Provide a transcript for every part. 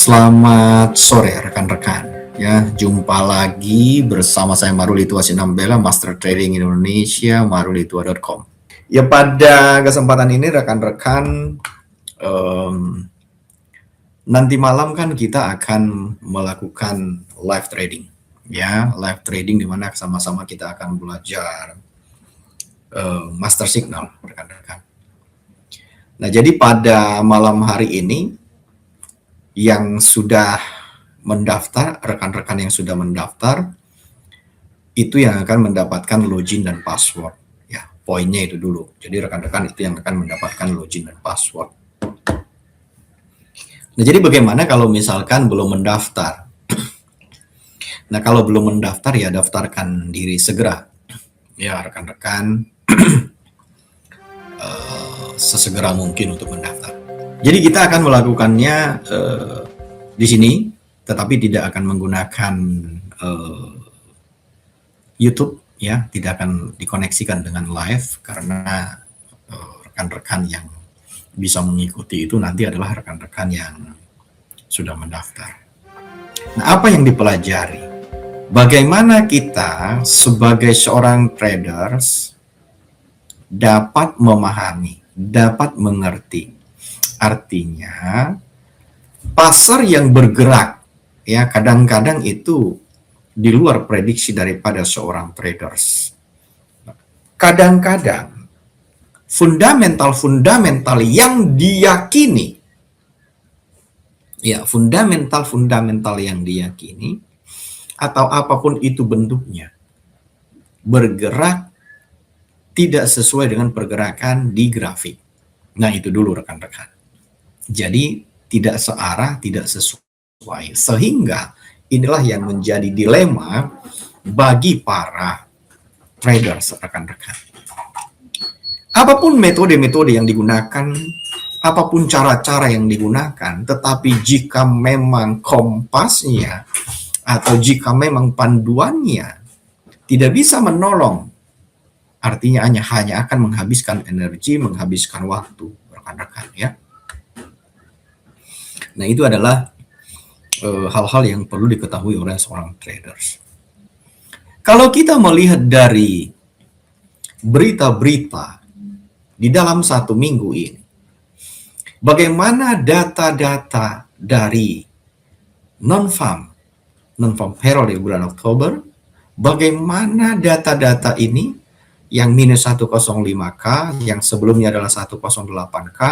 Selamat sore rekan-rekan. Ya, jumpa lagi bersama saya Marulito Asinambela, Master Trading Indonesia, marulitua.com. Ya, pada kesempatan ini rekan-rekan, nanti malam kan kita akan melakukan live trading. Ya, live trading di mana sama-sama kita akan belajar master signal, rekan-rekan. Nah, jadi pada malam hari ini yang sudah mendaftar, rekan-rekan yang sudah mendaftar, itu yang akan mendapatkan login dan password. Ya, poinnya itu dulu. Jadi rekan-rekan itu yang akan mendapatkan login dan password. Nah, jadi bagaimana kalau misalkan belum mendaftar? Nah, kalau belum mendaftar ya daftarkan diri segera. Ya, rekan-rekan sesegera mungkin untuk mendaftar. Jadi kita akan melakukannya di sini, tetapi tidak akan menggunakan YouTube, ya, tidak akan dikoneksikan dengan live karena rekan-rekan yang bisa mengikuti itu nanti adalah rekan-rekan yang sudah mendaftar. Nah, apa yang dipelajari? Bagaimana kita sebagai seorang traders dapat memahami, dapat mengerti. Artinya, pasar yang bergerak, ya, kadang-kadang itu di luar prediksi daripada seorang traders. Kadang-kadang fundamental yang diyakini, ya, fundamental yang diyakini atau apapun itu bentuknya, bergerak tidak sesuai dengan pergerakan di grafik. Nah, itu dulu rekan-rekan. Jadi tidak searah, tidak sesuai. Sehingga inilah yang menjadi dilema bagi para traders, rekan-rekan. Apapun metode-metode yang digunakan, apapun cara-cara yang digunakan, tetapi jika memang kompasnya atau jika memang panduannya tidak bisa menolong, artinya hanya akan menghabiskan energi, menghabiskan waktu, rekan-rekan, ya. Nah, itu adalah hal-hal yang perlu diketahui oleh seorang traders. Kalau kita melihat dari berita-berita di dalam satu minggu ini, bagaimana data-data dari non-farm payroll di bulan Oktober, bagaimana data-data ini yang minus 105K, yang sebelumnya adalah 108K,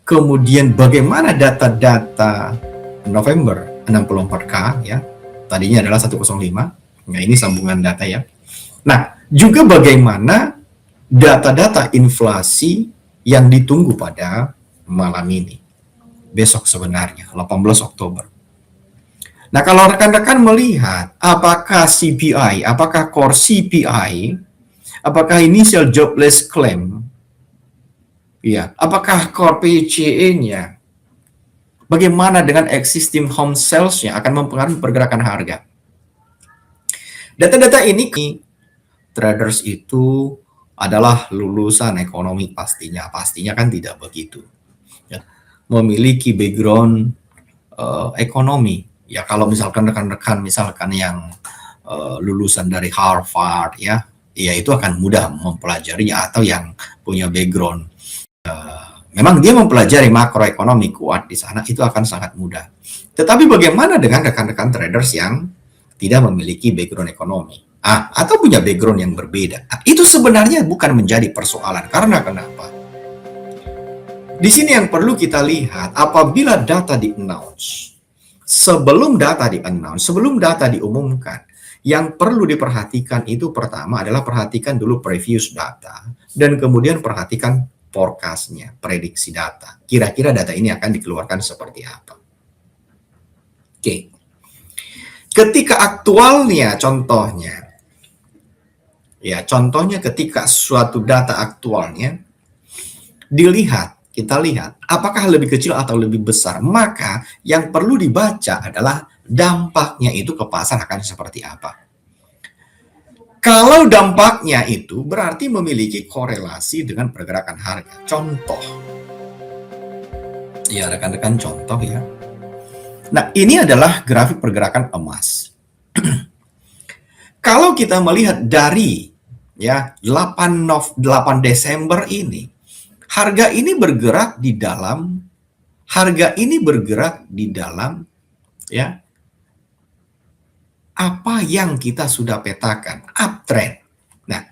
kemudian bagaimana data-data November 64K, ya, tadinya adalah 105. Nah, ini sambungan data, ya. Nah, juga bagaimana data-data inflasi yang ditunggu pada malam ini, besok sebenarnya, 18 Oktober. Nah, kalau rekan-rekan melihat apakah CPI, apakah core CPI, apakah initial jobless claim, ya, apakah core PCE-nya, bagaimana dengan existing home sales-nya akan mempengaruhi pergerakan harga. Data-data ini, traders itu adalah lulusan ekonomi pastinya kan tidak begitu. Ya, memiliki background ekonomi. Ya, kalau misalkan rekan-rekan misalkan yang lulusan dari Harvard, ya itu akan mudah mempelajarinya, atau yang punya background memang dia mempelajari makroekonomi kuat di sana, itu akan sangat mudah. Tetapi bagaimana dengan rekan-rekan traders yang tidak memiliki background ekonomi atau punya background yang berbeda? Itu sebenarnya bukan menjadi persoalan. Karena kenapa? Di sini yang perlu kita lihat, apabila data di-announce, sebelum data diumumkan, yang perlu diperhatikan itu pertama adalah perhatikan dulu previous data, dan kemudian perhatikan forecast-nya, prediksi data. Kira-kira data ini akan dikeluarkan seperti apa? Oke. Ketika aktualnya, contohnya ketika suatu data aktualnya kita lihat apakah lebih kecil atau lebih besar, maka yang perlu dibaca adalah dampaknya itu ke pasar akan seperti apa. Kalau dampaknya itu berarti memiliki korelasi dengan pergerakan harga. Contoh, ya rekan-rekan, contoh, ya. Nah, ini adalah grafik pergerakan emas. Kalau kita melihat dari ya 8 Desember ini, harga ini bergerak di dalam ya apa yang kita sudah petakan, uptrend. Nah,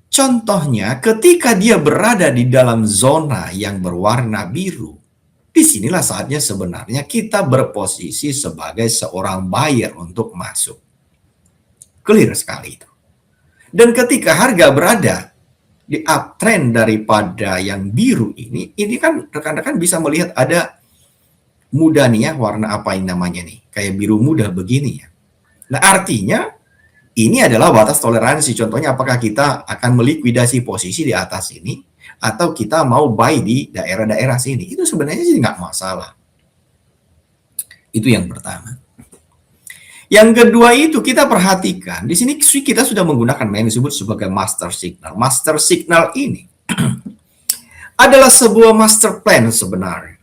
contohnya ketika dia berada di dalam zona yang berwarna biru, disinilah saatnya sebenarnya kita berposisi sebagai seorang buyer untuk masuk. Clear sekali itu. Dan ketika harga berada di uptrend daripada yang biru ini kan rekan-rekan bisa melihat ada muda nih ya, warna apa yang namanya nih, kayak biru muda begini ya. Nah, artinya ini adalah batas toleransi. Contohnya apakah kita akan melikuidasi posisi di atas ini atau kita mau buy di daerah-daerah sini. Itu sebenarnya sih nggak masalah. Itu yang pertama. Yang kedua itu kita perhatikan, di sini kita sudah menggunakan yang disebut sebagai master signal. Master signal ini adalah sebuah master plan sebenarnya.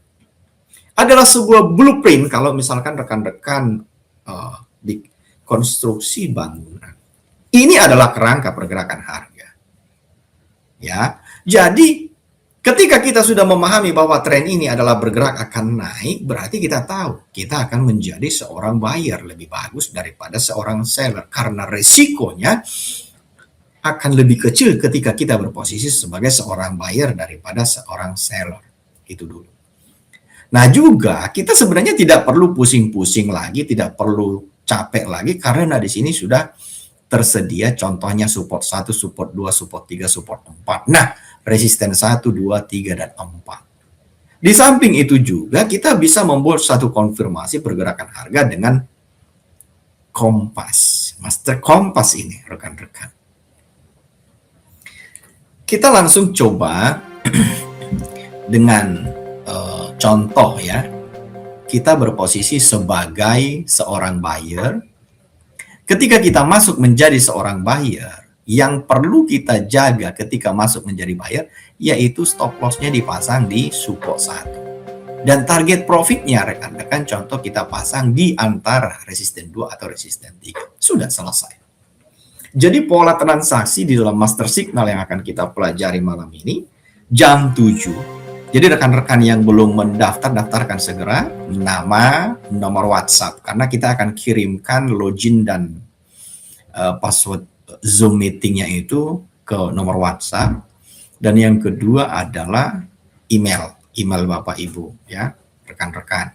Adalah sebuah blueprint kalau misalkan rekan-rekan di konstruksi bangunan. Ini adalah kerangka pergerakan harga. Ya, jadi ketika kita sudah memahami bahwa tren ini adalah bergerak akan naik, berarti kita tahu kita akan menjadi seorang buyer lebih bagus daripada seorang seller karena resikonya akan lebih kecil ketika kita berposisi sebagai seorang buyer daripada seorang seller. Itu dulu. Nah, juga kita sebenarnya tidak perlu pusing-pusing lagi, tidak perlu capek lagi karena di sini sudah tersedia contohnya support 1, support 2, support 3, support 4. Nah, resisten 1, 2, 3, dan 4. Di samping itu juga kita bisa membuat satu konfirmasi pergerakan harga dengan kompas. Master kompas ini, rekan-rekan. Kita langsung coba dengan contoh ya. Kita berposisi sebagai seorang buyer. Ketika kita masuk menjadi seorang buyer, yang perlu kita jaga ketika masuk menjadi buyer, yaitu stop loss-nya dipasang di support 1. Dan target profitnya, rekan-rekan, contoh kita pasang di antara resisten 2 atau resisten 3. Sudah selesai. Jadi pola transaksi di dalam master signal yang akan kita pelajari malam ini, jam 7. Jadi rekan-rekan yang belum mendaftar, daftarkan segera nama, nomor WhatsApp. Karena kita akan kirimkan login dan password Zoom meetingnya itu ke nomor WhatsApp. Dan yang kedua adalah email Bapak Ibu ya, rekan-rekan.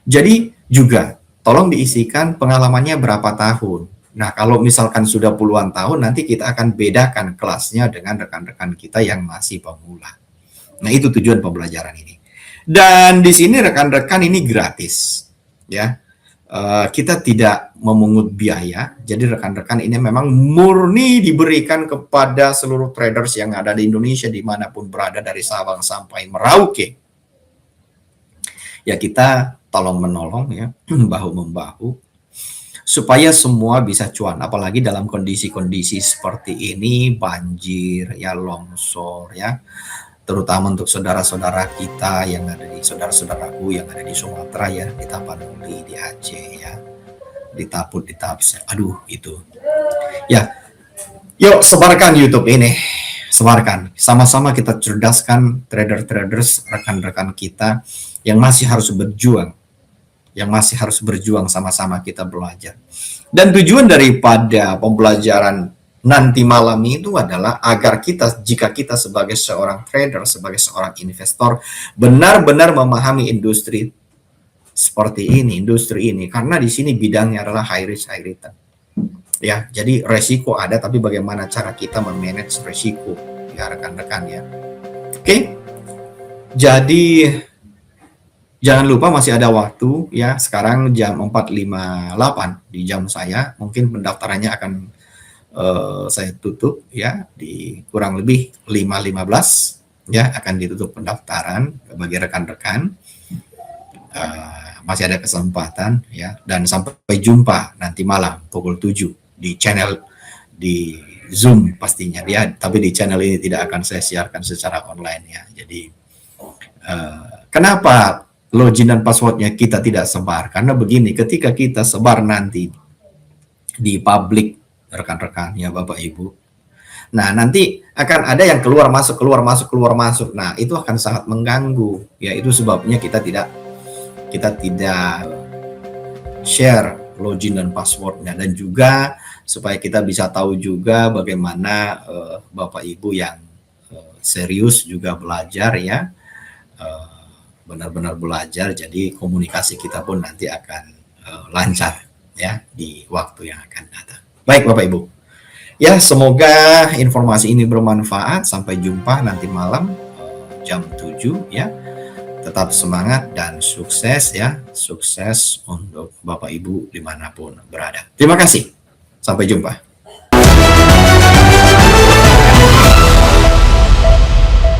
Jadi juga tolong diisikan pengalamannya berapa tahun. Nah, kalau misalkan sudah puluhan tahun, nanti kita akan bedakan kelasnya dengan rekan-rekan kita yang masih pemula. Nah, itu tujuan pembelajaran ini. Dan di sini rekan-rekan ini gratis ya. Kita tidak memungut biaya. Jadi rekan-rekan ini memang murni diberikan kepada seluruh traders yang ada di Indonesia dimanapun berada dari Sabang sampai Merauke. Ya, kita tolong menolong ya, bahu-membahu supaya semua bisa cuan. Apalagi dalam kondisi-kondisi seperti ini, banjir ya, longsor ya, terutama untuk saudara-saudara kita yang ada di saudara-saudaraku yang ada di Sumatera ya, di Tapanuli, di Aceh ya, di Taput, di Tapsel. Aduh, itu. Ya. Yuk sebarkan YouTube ini. Sebarkan. Sama-sama kita cerdaskan trader-traders, rekan-rekan kita yang masih harus berjuang. Yang masih harus berjuang sama-sama kita belajar. Dan tujuan daripada pembelajaran nanti malam itu adalah agar kita, jika kita sebagai seorang trader, sebagai seorang investor, benar-benar memahami industri seperti ini, karena di sini bidangnya adalah high risk, high return. Ya, jadi resiko ada, tapi bagaimana cara kita memanage resiko, ya rekan-rekan ya. Oke, jadi jangan lupa masih ada waktu ya. Sekarang jam 4.58 di jam saya, mungkin pendaftarannya akan saya tutup ya di kurang lebih 5.15 ya, akan ditutup pendaftaran bagi rekan-rekan. Masih ada kesempatan ya, dan sampai jumpa nanti malam pukul 7 di channel di Zoom pastinya ya, tapi di channel ini tidak akan saya siarkan secara online ya. Jadi kenapa login dan passwordnya kita tidak sebar. Karena begini, ketika kita sebar nanti di publik rekan-rekan ya Bapak Ibu, nah nanti akan ada yang keluar masuk keluar masuk keluar masuk. Nah itu akan sangat mengganggu. Ya itu sebabnya kita tidak share login dan passwordnya, dan juga supaya kita bisa tahu juga bagaimana Bapak Ibu yang serius juga belajar ya, benar-benar belajar, jadi komunikasi kita pun nanti akan lancar ya di waktu yang akan datang. Baik Bapak Ibu, ya semoga informasi ini bermanfaat. Sampai jumpa nanti malam jam 7 ya. Tetap semangat dan sukses ya, sukses untuk Bapak Ibu dimanapun berada. Terima kasih, sampai jumpa.